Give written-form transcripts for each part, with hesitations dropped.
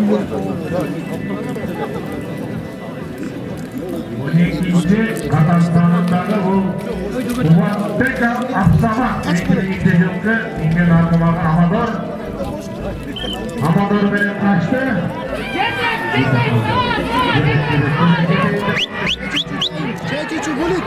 12. Kazastanlıklarda bu Ulan tekrar Apsama elektrikli yılkı İngin Arkumalı Amador benim kaçtı. Çeki çubulik.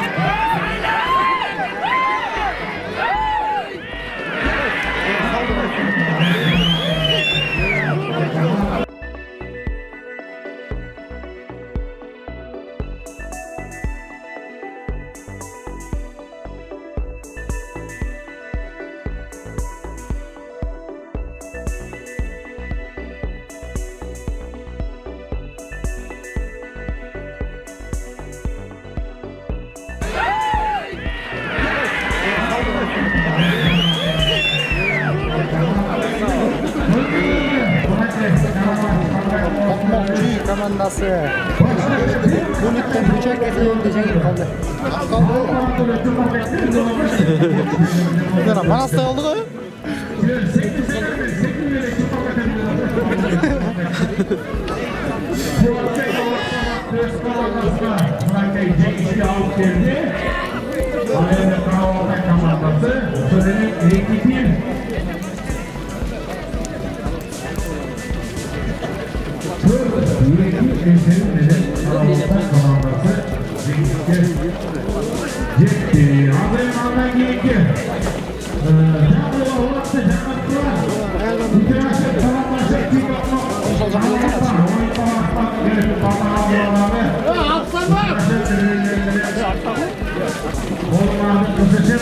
Tokmokçu komandası. Bulikten bıçak keselim diyeceğim kaldı. Kaldı. Bana hasta oldu mu? Onların kızışıp